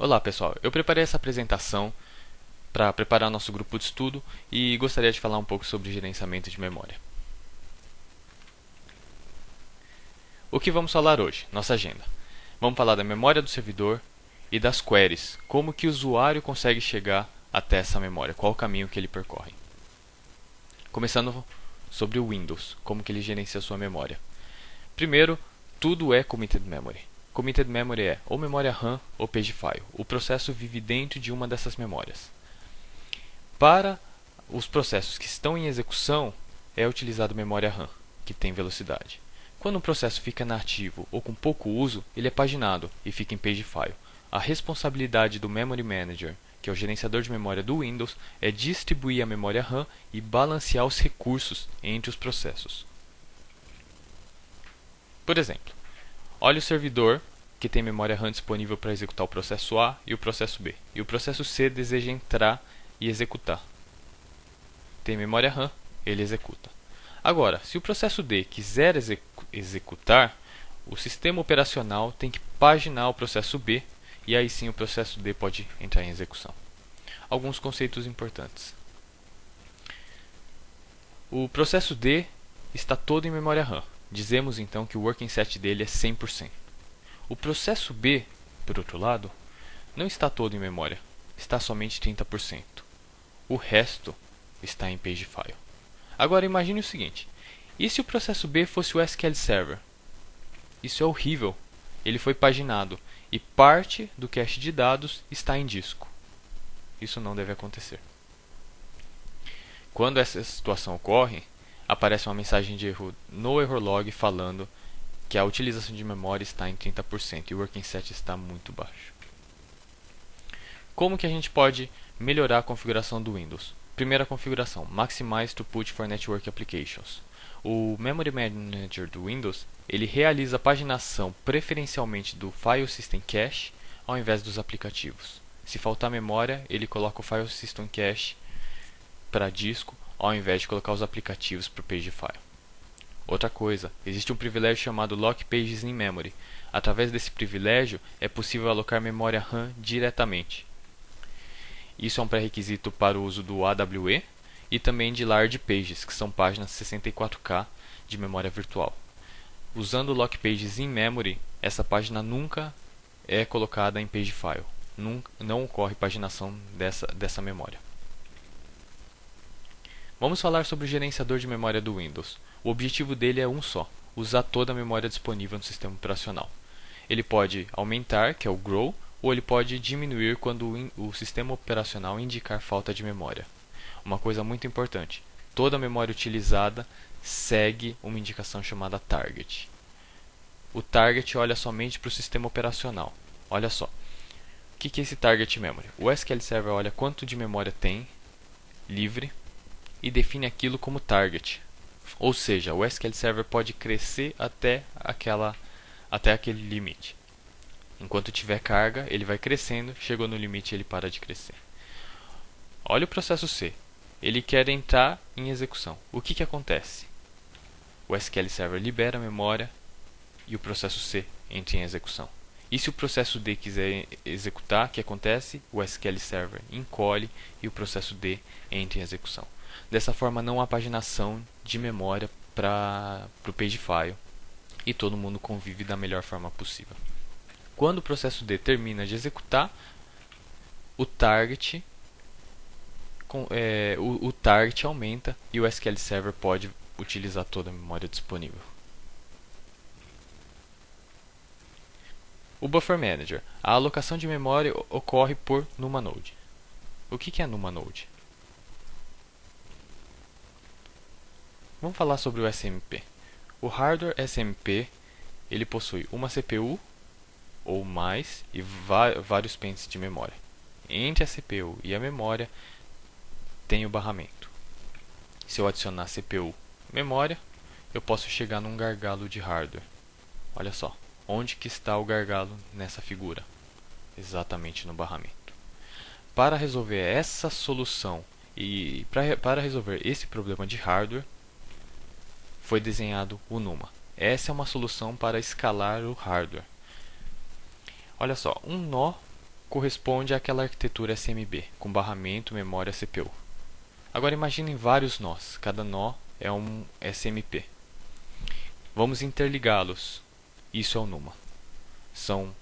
Olá pessoal, eu preparei essa apresentação para preparar nosso grupo de estudo e gostaria de falar um pouco sobre gerenciamento de memória. O que vamos falar hoje? Nossa agenda. Vamos falar da memória do servidor e das queries, como que o usuário consegue chegar até essa memória, qual o caminho que ele percorre. Começando sobre o Windows, como que ele gerencia sua memória. Primeiro, tudo é committed memory. Committed memory é ou memória RAM ou page file. O processo vive dentro de uma dessas memórias. Para os processos que estão em execução, é utilizado memória RAM, que tem velocidade. Quando um processo fica inativo ou com pouco uso, ele é paginado e fica em page file. A responsabilidade do Memory Manager, que é o gerenciador de memória do Windows, é distribuir a memória RAM e balancear os recursos entre os processos. Por exemplo, olhe o servidor que tem memória RAM disponível para executar o processo A e o processo B. E o processo C deseja entrar e executar. Tem memória RAM, ele executa. Agora, se o processo D quiser executar, o sistema operacional tem que paginar o processo B e aí sim o processo D pode entrar em execução. Alguns conceitos importantes. O processo D está todo em memória RAM. Dizemos então que o working set dele é 100%. O processo B, por outro lado, não está todo em memória, está somente 30%. O resto está em page file. Agora imagine o seguinte, e se o processo B fosse o SQL Server? Isso é horrível, ele foi paginado e parte do cache de dados está em disco. Isso não deve acontecer. Quando essa situação ocorre, aparece uma mensagem de erro no error log falando que a utilização de memória está em 30% e o working set está muito baixo. Como que a gente pode melhorar a configuração do Windows? Primeira configuração, Maximize Throughput for Network Applications. O Memory Manager do Windows, ele realiza a paginação preferencialmente do File System Cache ao invés dos aplicativos. Se faltar memória, ele coloca o File System Cache para disco ao invés de colocar os aplicativos para o page file. Outra coisa, existe um privilégio chamado Lock Pages in Memory. Através desse privilégio, é possível alocar memória RAM diretamente. Isso é um pré-requisito para o uso do AWE e também de Large Pages, que são páginas 64K de memória virtual. Usando Lock Pages in Memory, essa página nunca é colocada em page file. Não ocorre paginação dessa memória. Vamos falar sobre o gerenciador de memória do Windows. O objetivo dele é um só, usar toda a memória disponível no sistema operacional. Ele pode aumentar, que é o grow, ou ele pode diminuir quando o sistema operacional indicar falta de memória. Uma coisa muito importante, toda a memória utilizada segue uma indicação chamada target. O target olha somente para o sistema operacional. Olha só, o que é esse target memory? O SQL Server olha quanto de memória tem livre e define aquilo como target. Ou seja, o SQL Server pode crescer até aquele limite. Enquanto tiver carga, ele vai crescendo, chegou no limite ele para de crescer. Olha o processo C. Ele quer entrar em execução. O que acontece? O SQL Server libera a memória e o processo C entra em execução. E se o processo D quiser executar, o que acontece? O SQL Server encolhe e o processo D entra em execução. Dessa forma não há paginação de memória para o page file e todo mundo convive da melhor forma possível. Quando o processo D termina de executar, o target aumenta e o SQL Server pode utilizar toda a memória disponível. O Buffer Manager. A alocação de memória ocorre por NUMA Node. O que é NUMA Node? Vamos falar sobre o SMP. O hardware SMP ele possui uma CPU ou mais e vários pentes de memória. Entre a CPU e a memória tem o barramento. Se eu adicionar CPU memória, eu posso chegar num gargalo de hardware. Olha só, onde que está o gargalo nessa figura? Exatamente no barramento. Para resolver essa solução e para resolver esse problema de hardware, foi desenhado o NUMA. Essa é uma solução para escalar o hardware. Olha só, um nó corresponde àquela arquitetura SMB, com barramento, memória, CPU. Agora imaginem vários nós, cada nó é um SMP. Vamos interligá-los. Isso é o NUMA. São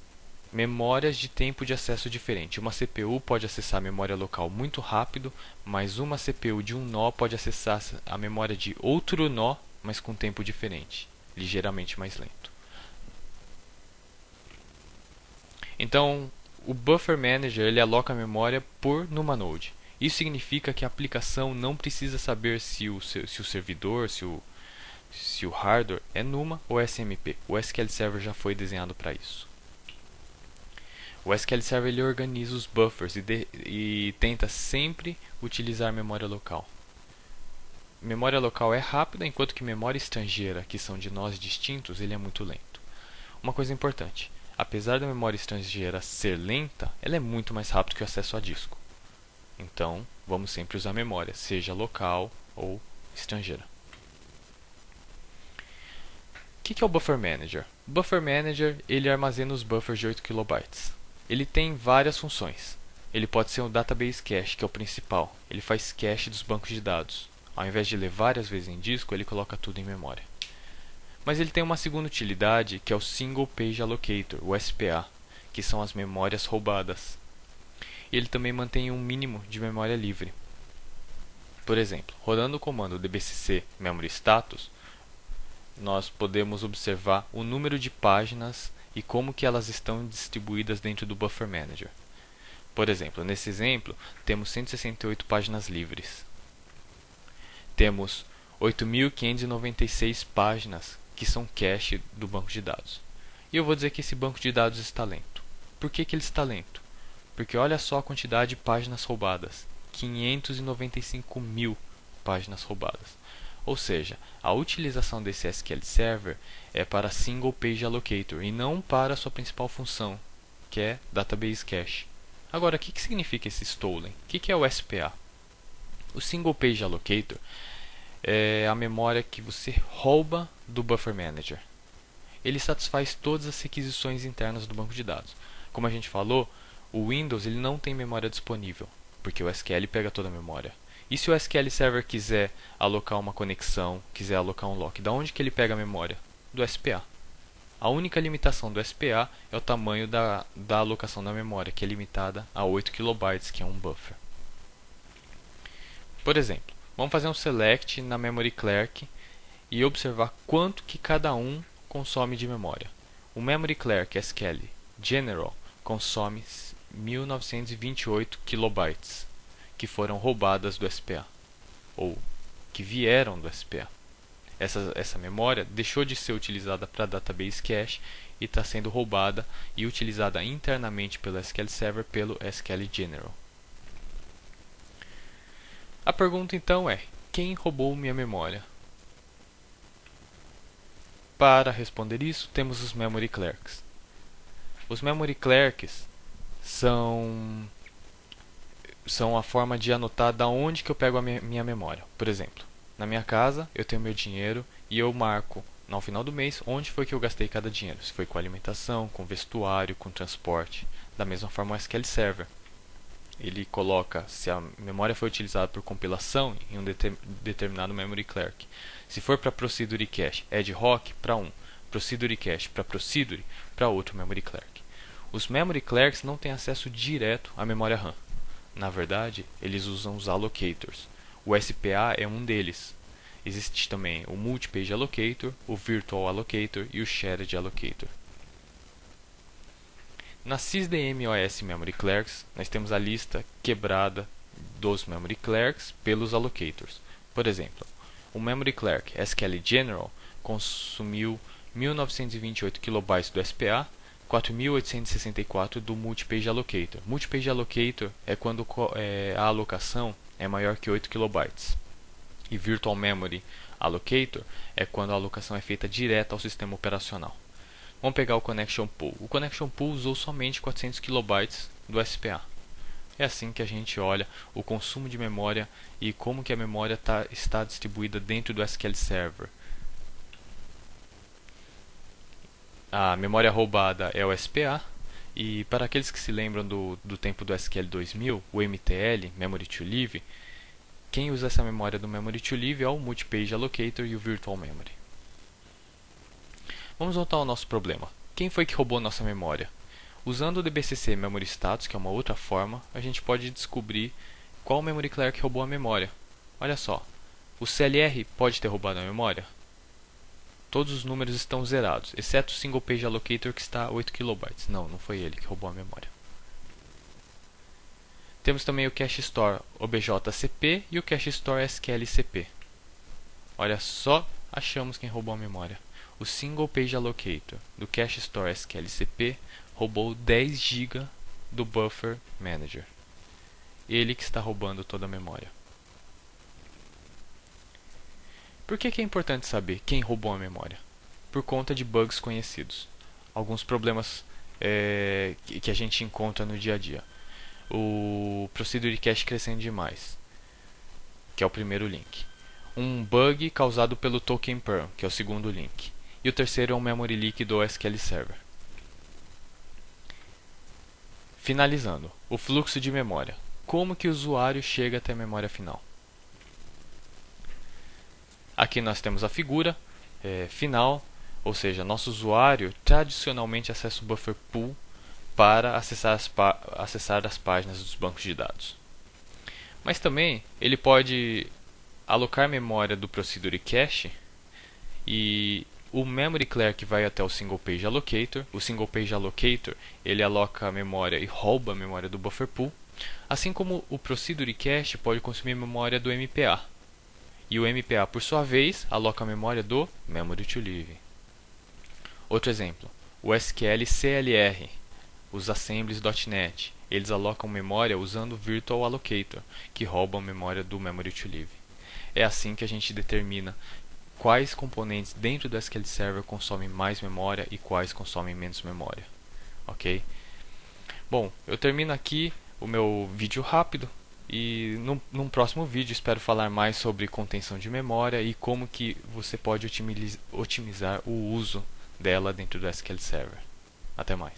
memórias de tempo de acesso diferente. Uma CPU pode acessar a memória local muito rápido, mas uma CPU de um nó pode acessar a memória de outro nó, mas com tempo diferente, ligeiramente mais lento. Então, o Buffer Manager ele aloca a memória por NUMA Node. Isso significa que a aplicação não precisa saber se o servidor, se o hardware é NUMA ou SMP. O SQL Server já foi desenhado para isso. O SQL Server ele organiza os buffers e tenta sempre utilizar memória local. Memória local é rápida, enquanto que memória estrangeira, que são de nós distintos, ele é muito lento. Uma coisa importante, apesar da memória estrangeira ser lenta, ela é muito mais rápida que o acesso a disco. Então, vamos sempre usar memória, seja local ou estrangeira. O que é o Buffer Manager? O Buffer Manager ele armazena os buffers de 8 KB. Ele tem várias funções. Ele pode ser um Database Cache, que é o principal. Ele faz cache dos bancos de dados. Ao invés de ler várias vezes em disco, ele coloca tudo em memória. Mas ele tem uma segunda utilidade, que é o Single Page Allocator, o SPA, que são as memórias roubadas. Ele também mantém um mínimo de memória livre. Por exemplo, rodando o comando dbcc memory status, nós podemos observar o número de páginas e como que elas estão distribuídas dentro do Buffer Manager. Por exemplo, nesse exemplo, temos 168 páginas livres. Temos 8.596 páginas que são cache do banco de dados. E eu vou dizer que esse banco de dados está lento. Por que ele está lento? Porque olha só a quantidade de páginas roubadas. 595.000 páginas roubadas. Ou seja, a utilização desse SQL Server é para Single Page Allocator e não para a sua principal função, que é Database Cache. Agora, o que significa esse stolen? O que é o SPA? O Single Page Allocator é a memória que você rouba do Buffer Manager. Ele satisfaz todas as requisições internas do banco de dados. Como a gente falou, o Windows ele não tem memória disponível, porque o SQL pega toda a memória. E se o SQL Server quiser alocar uma conexão, quiser alocar um lock, da onde que ele pega a memória? Do SPA. A única limitação do SPA é o tamanho da alocação da memória, que é limitada a 8 KB, que é um buffer. Por exemplo, vamos fazer um select na Memory Clerk e observar quanto que cada um consome de memória. O Memory Clerk SQL General consome 1928 KB, que foram roubadas do SPA, ou que vieram do SPA. Essa memória deixou de ser utilizada para Database Cache e está sendo roubada e utilizada internamente pelo SQL Server pelo SQL General. A pergunta então é: quem roubou minha memória? Para responder isso, temos os Memory Clerks. Os Memory Clerks são a forma de anotar da onde que eu pego a minha memória. Por exemplo, na minha casa eu tenho meu dinheiro e eu marco no final do mês onde foi que eu gastei cada dinheiro. Se foi com alimentação, com vestuário, com transporte. Da mesma forma o SQL Server. Ele coloca se a memória foi utilizada por compilação em um determinado Memory Clerk. Se for para Procedure Cache ad hoc, para um. Procedure Cache para Procedure, para outro Memory Clerk. Os Memory Clerks não têm acesso direto à memória RAM. Na verdade, eles usam os allocators. O SPA é um deles. Existe também o Multi-Page Allocator, o Virtual Allocator e o Shared Allocator. Na SysDMOS Memory Clerks, nós temos a lista quebrada dos Memory Clerks pelos allocators. Por exemplo, o Memory Clerk SQL General consumiu 1928 KB do SPA, 4.864 do Multi-Page Allocator. Multi-Page Allocator é quando a alocação é maior que 8 KB. E Virtual Memory Allocator é quando a alocação é feita direta ao sistema operacional. Vamos pegar o Connection Pool. O Connection Pool usou somente 400 KB do SPA. É assim que a gente olha o consumo de memória e como que a memória está distribuída dentro do SQL Server. A memória roubada é o SPA E para aqueles que se lembram do tempo do SQL 2000, o MTL, Memory to Live, quem usa essa memória do Memory to Live é o Multi-Page Allocator e o Virtual Memory. Vamos voltar ao nosso problema. Quem foi que roubou nossa memória? Usando o DBCC Memory Status, que é uma outra forma, a gente pode descobrir qual memory clear que roubou a memória. Olha só, o CLR pode ter roubado a memória? Todos os números estão zerados, exceto o Single Page Allocator que está a 8 KB. Não foi ele que roubou a memória. Temos também o Cache Store OBJCP e o Cache Store SQLCP. Olha só, achamos quem roubou a memória. O Single Page Allocator do Cache Store SQLCP roubou 10 GB do Buffer Manager. Ele que está roubando toda a memória. Por que é importante saber quem roubou a memória? Por conta de bugs conhecidos. Alguns problemas que a gente encontra no dia a dia. O Procedure Cache crescendo demais, que é o primeiro link. Um bug causado pelo Token Perm, que é o segundo link. E o terceiro é um Memory Leak do SQL Server. Finalizando, o fluxo de memória. Como que o usuário chega até a memória final? Aqui nós temos a figura final, ou seja, nosso usuário tradicionalmente acessa o buffer pool para acessar as páginas dos bancos de dados. Mas também ele pode alocar memória do Procedure Cache e o Memory Clear que vai até o Single Page Allocator. O Single Page Allocator ele aloca a memória e rouba a memória do buffer pool, assim como o Procedure Cache pode consumir memória do MPA. E o MPA, por sua vez, aloca a memória do Memory to Live. Outro exemplo, o SQL CLR, os assemblies.NET, eles alocam memória usando o Virtual Allocator, que rouba a memória do Memory to Live. É assim que a gente determina quais componentes dentro do SQL Server consomem mais memória e quais consomem menos memória. Ok? Bom, eu termino aqui o meu vídeo rápido. E num próximo vídeo espero falar mais sobre contenção de memória e como que você pode otimizar o uso dela dentro do SQL Server. Até mais.